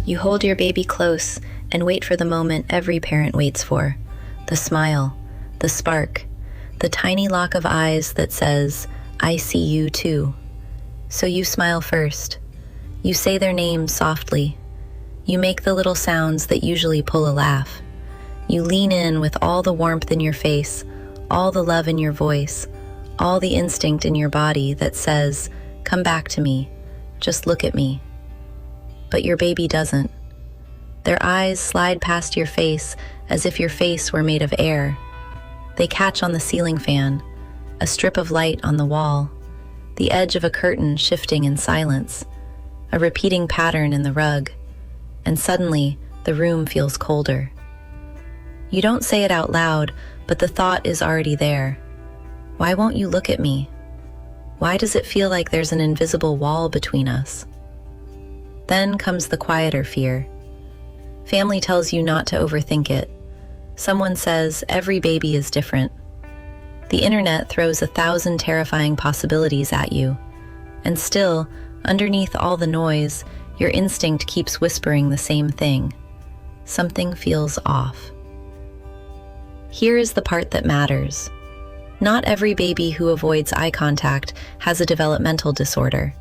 You hold your baby close and wait for the moment every parent waits for. The smile, the spark, the tiny lock of eyes that says, "I see you too." So you smile first. You say their name softly. You make the little sounds that usually pull a laugh. You lean in with all the warmth in your face, all the love in your voice, all the instinct in your body that says, "Come back to me, just look at me." But your baby doesn't. Their eyes slide past your face as if your face were made of air. They catch on the ceiling fan, a strip of light on the wall, the edge of a curtain shifting in silence, a repeating pattern in the rug, and suddenly the room feels colder. You don't say it out loud, but the thought is already there. Why won't you look at me? Why does it feel like there's an invisible wall between us? Then comes the quieter fear. Family tells you not to overthink it. Someone says every baby is different. The internet throws 1,000 terrifying possibilities at you. And still, underneath all the noise, your instinct keeps whispering the same thing. Something feels off. Here is the part that matters. Not every baby who avoids eye contact has a developmental disorder.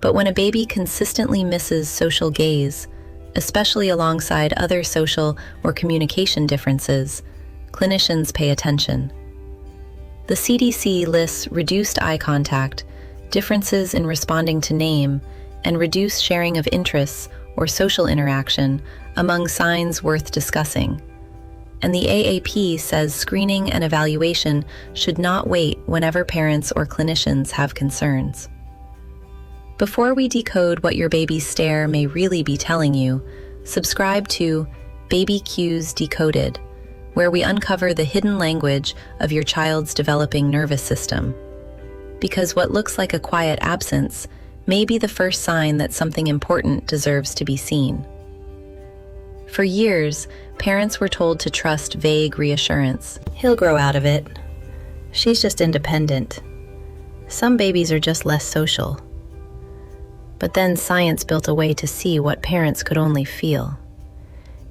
But when a baby consistently misses social gaze, especially alongside other social or communication differences, clinicians pay attention. The CDC lists reduced eye contact, differences in responding to name, and reduced sharing of interests or social interaction among signs worth discussing. And the AAP says screening and evaluation should not wait whenever parents or clinicians have concerns. Before we decode what your baby's stare may really be telling you, subscribe to Baby Cues Decoded, where we uncover the hidden language of your child's developing nervous system. Because what looks like a quiet absence may be the first sign that something important deserves to be seen. For years, parents were told to trust vague reassurance. He'll grow out of it. She's just independent. Some babies are just less social. But then science built a way to see what parents could only feel.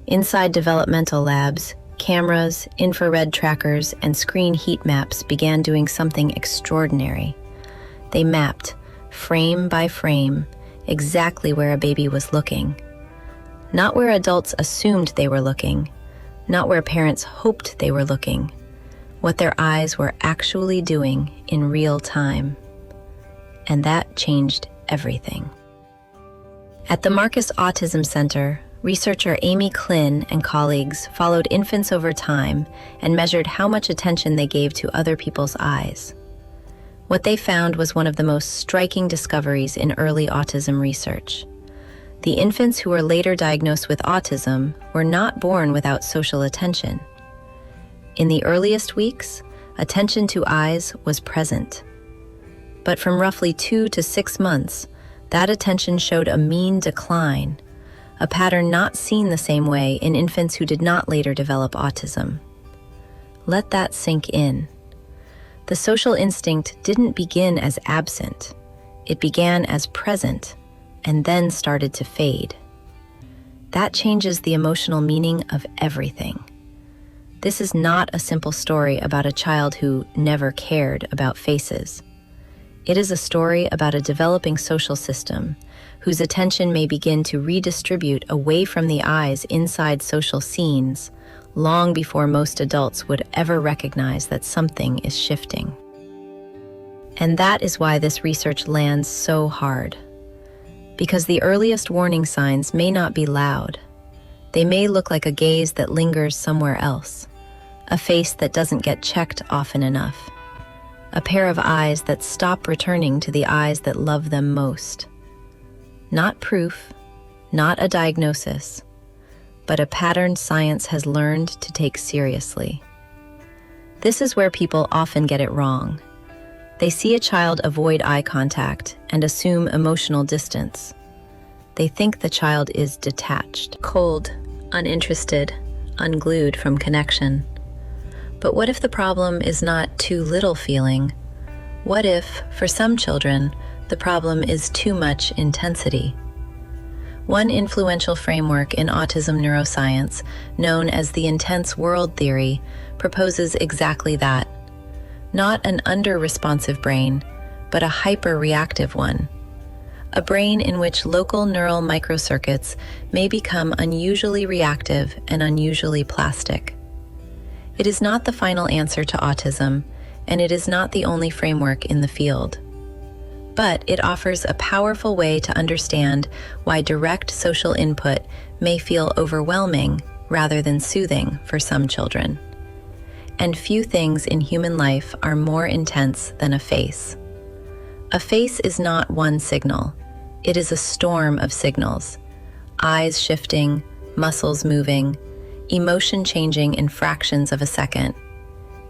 Inside developmental labs, cameras, infrared trackers, and screen heat maps began doing something extraordinary. They mapped, frame by frame, exactly where a baby was looking. Not where adults assumed they were looking, not where parents hoped they were looking, what their eyes were actually doing in real time. And that changed everything. At the Marcus Autism Center, researcher Amy Klin and colleagues followed infants over time and measured how much attention they gave to other people's eyes. What they found was one of the most striking discoveries in early autism research. The infants who were later diagnosed with autism were not born without social attention. In the earliest weeks, attention to eyes was present. But from roughly 2 to 6 months, that attention showed a mean decline, a pattern not seen the same way in infants who did not later develop autism. Let that sink in. The social instinct didn't begin as absent. It began as present, and then started to fade. That changes the emotional meaning of everything. This is not a simple story about a child who never cared about faces. It is a story about a developing social system whose attention may begin to redistribute away from the eyes inside social scenes long before most adults would ever recognize that something is shifting. And that is why this research lands so hard. Because the earliest warning signs may not be loud. They may look like a gaze that lingers somewhere else, a face that doesn't get checked often enough, a pair of eyes that stop returning to the eyes that love them most. Not proof, not a diagnosis, but a pattern science has learned to take seriously. This is where people often get it wrong. They see a child avoid eye contact and assume emotional distance. They think the child is detached, cold, uninterested, unglued from connection. But what if the problem is not too little feeling? What if, for some children, the problem is too much intensity? One influential framework in autism neuroscience, known as the intense world theory, proposes exactly that. Not an under-responsive brain, but a hyper-reactive one. A brain in which local neural microcircuits may become unusually reactive and unusually plastic. It is not the final answer to autism, and it is not the only framework in the field. But it offers a powerful way to understand why direct social input may feel overwhelming rather than soothing for some children. And few things in human life are more intense than a face. A face is not one signal. It is a storm of signals. Eyes shifting, muscles moving, emotion changing in fractions of a second.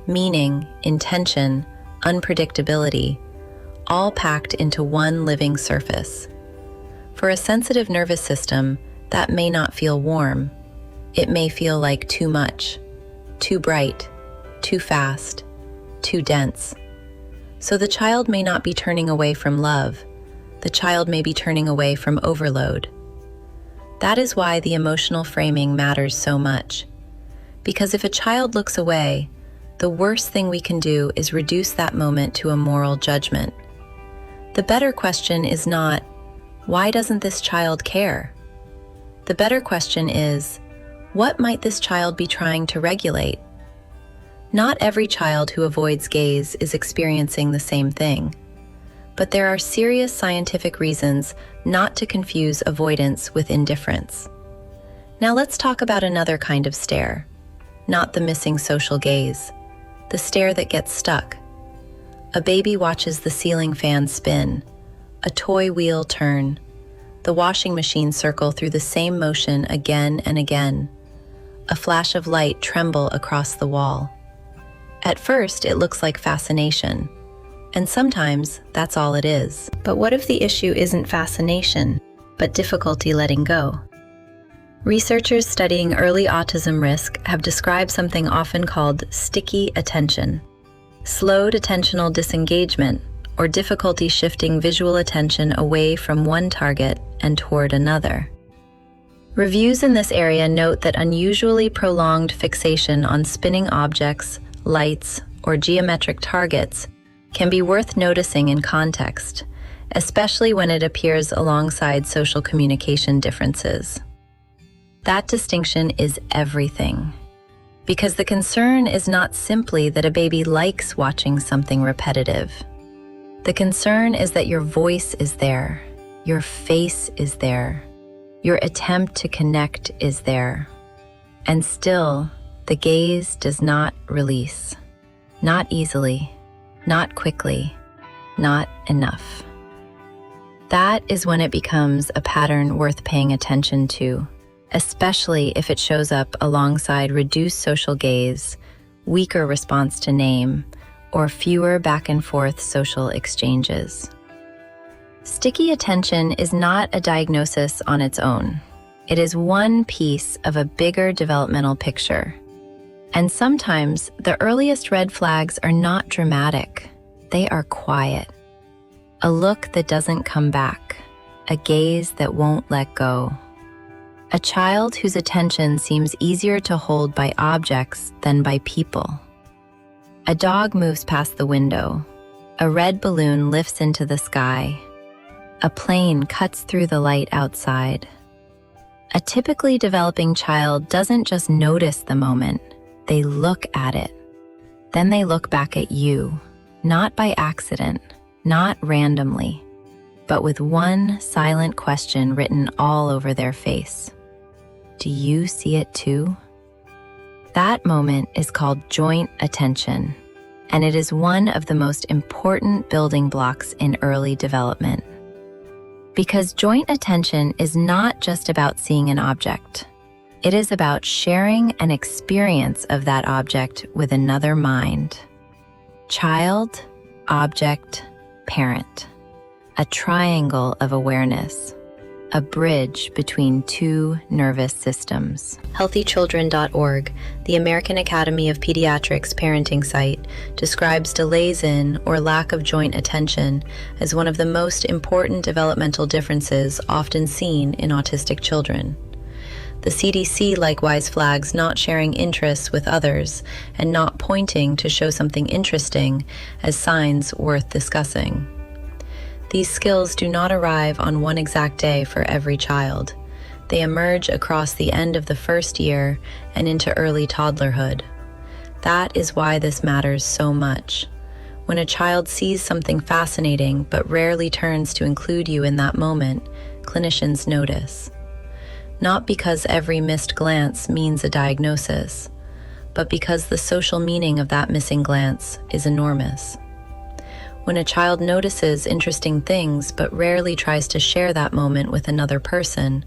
Meaning, intention, unpredictability, all packed into one living surface. For a sensitive nervous system, that may not feel warm. It may feel like too much, too bright, too fast, too dense. So the child may not be turning away from love. The child may be turning away from overload. That is why the emotional framing matters so much. Because if a child looks away, the worst thing we can do is reduce that moment to a moral judgment. The better question is not, why doesn't this child care? The better question is, what might this child be trying to regulate? Not every child who avoids gaze is experiencing the same thing. But there are serious scientific reasons not to confuse avoidance with indifference. Now let's talk about another kind of stare, not the missing social gaze, the stare that gets stuck. A baby watches the ceiling fan spin, a toy wheel turn, the washing machine circle through the same motion again and again, a flash of light tremble across the wall. At first, it looks like fascination. And sometimes, that's all it is. But what if the issue isn't fascination, but difficulty letting go? Researchers studying early autism risk have described something often called sticky attention, slowed attentional disengagement, or difficulty shifting visual attention away from one target and toward another. Reviews in this area note that unusually prolonged fixation on spinning objects, lights, or geometric targets can be worth noticing in context, especially when it appears alongside social communication differences. That distinction is everything, because the concern is not simply that a baby likes watching something repetitive. The concern is that your voice is there, your face is there, your attempt to connect is there, and still, the gaze does not release. Not easily, not quickly, not enough. That is when it becomes a pattern worth paying attention to, especially if it shows up alongside reduced social gaze, weaker response to name, or fewer back-and-forth social exchanges. Sticky attention is not a diagnosis on its own. It is one piece of a bigger developmental picture. And sometimes, the earliest red flags are not dramatic. They are quiet. A look that doesn't come back. A gaze that won't let go. A child whose attention seems easier to hold by objects than by people. A dog moves past the window. A red balloon lifts into the sky. A plane cuts through the light outside. A typically developing child doesn't just notice the moment. They look at it. Then they look back at you, not by accident, not randomly, but with one silent question written all over their face. Do you see it too? That moment is called joint attention, and it is one of the most important building blocks in early development. Because joint attention is not just about seeing an object. It is about sharing an experience of that object with another mind. Child, object, parent. A triangle of awareness. a bridge between two nervous systems. HealthyChildren.org, the American Academy of Pediatrics parenting site, describes delays in or lack of joint attention as one of the most important developmental differences often seen in autistic children. The CDC likewise flags not sharing interests with others and not pointing to show something interesting as signs worth discussing. These skills do not arrive on one exact day for every child. They emerge across the end of the first year and into early toddlerhood. That is why this matters so much. When a child sees something fascinating but rarely turns to include you in that moment, clinicians notice. Not because every missed glance means a diagnosis, but because the social meaning of that missing glance is enormous. When a child notices interesting things but rarely tries to share that moment with another person,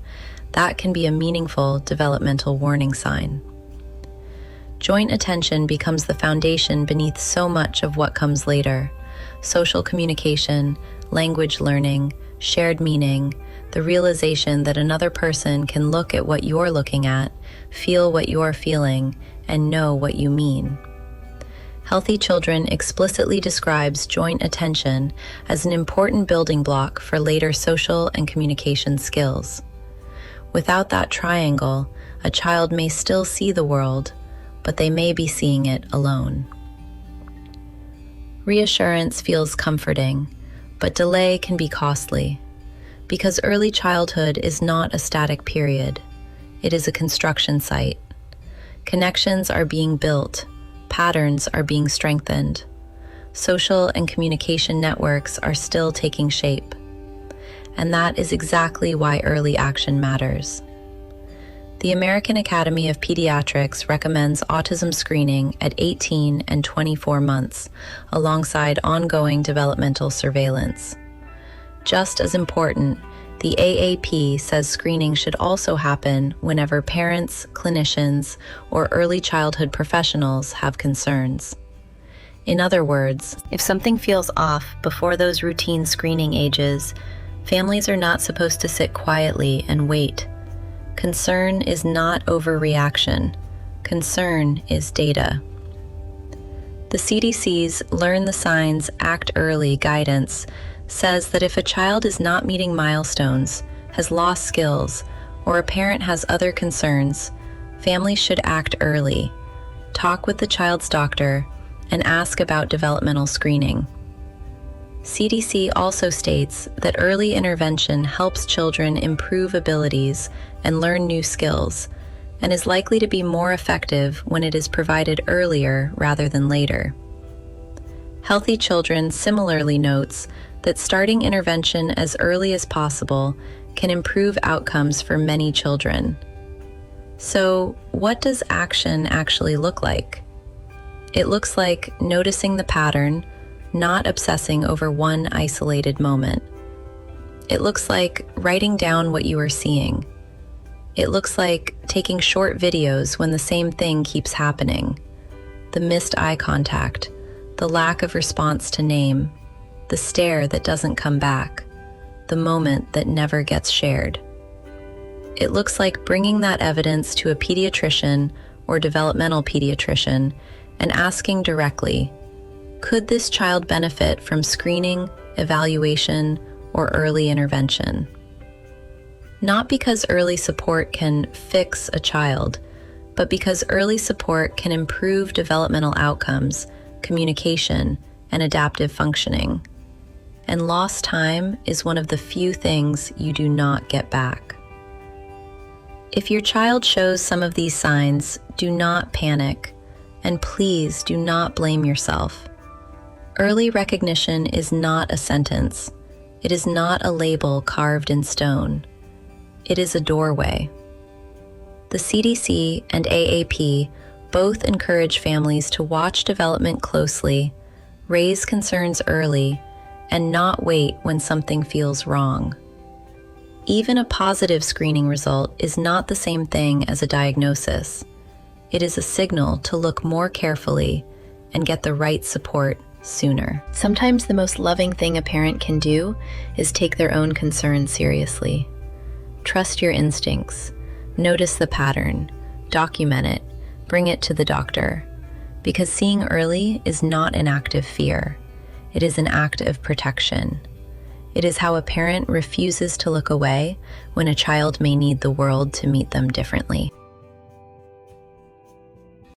that can be a meaningful developmental warning sign. Joint attention becomes the foundation beneath so much of what comes later: social communication, language learning, shared meaning, the realization that another person can look at what you're looking at, feel what you're feeling, and know what you mean. Healthy Children explicitly describes joint attention as an important building block for later social and communication skills. Without that triangle, a child may still see the world, but they may be seeing it alone. Reassurance feels comforting, but delay can be costly, because early childhood is not a static period. It is a construction site. Connections are being built. Patterns are being strengthened. Social and communication networks are still taking shape. And that is exactly why early action matters. The American Academy of Pediatrics recommends autism screening at 18 and 24 months, alongside ongoing developmental surveillance. Just as important, the AAP says screening should also happen whenever parents, clinicians, or early childhood professionals have concerns. In other words, if something feels off before those routine screening ages, families are not supposed to sit quietly and wait. Concern is not overreaction. Concern is data. The CDC's Learn the Signs, Act Early guidance says that if a child is not meeting milestones, has lost skills, or a parent has other concerns, families should act early, talk with the child's doctor, and ask about developmental screening. CDC also states that early intervention helps children improve abilities and learn new skills, and is likely to be more effective when it is provided earlier rather than later. Healthy Children similarly notes that starting intervention as early as possible can improve outcomes for many children. So, what does action actually look like? It looks like noticing the pattern, not obsessing over one isolated moment. It looks like writing down what you are seeing. It looks like taking short videos when the same thing keeps happening. The missed eye contact, the lack of response to name, the stare that doesn't come back, the moment that never gets shared. It looks like bringing that evidence to a pediatrician or developmental pediatrician and asking directly, could this child benefit from screening, evaluation, or early intervention? Not because early support can fix a child, but because early support can improve developmental outcomes, communication, and adaptive functioning. And lost time is one of the few things you do not get back. If your child shows some of these signs, do not panic, and please do not blame yourself. Early recognition is not a sentence. It is not a label carved in stone. It is a doorway. The CDC and AAP both encourage families to watch development closely, raise concerns early, and not wait when something feels wrong. Even a positive screening result is not the same thing as a diagnosis. It is a signal to look more carefully and get the right support sooner. Sometimes the most loving thing a parent can do is take their own concerns seriously. Trust your instincts. Notice the pattern. Document it. Bring it to the doctor. Because seeing early is not an act of fear. It is an act of protection. It is how a parent refuses to look away when a child may need the world to meet them differently.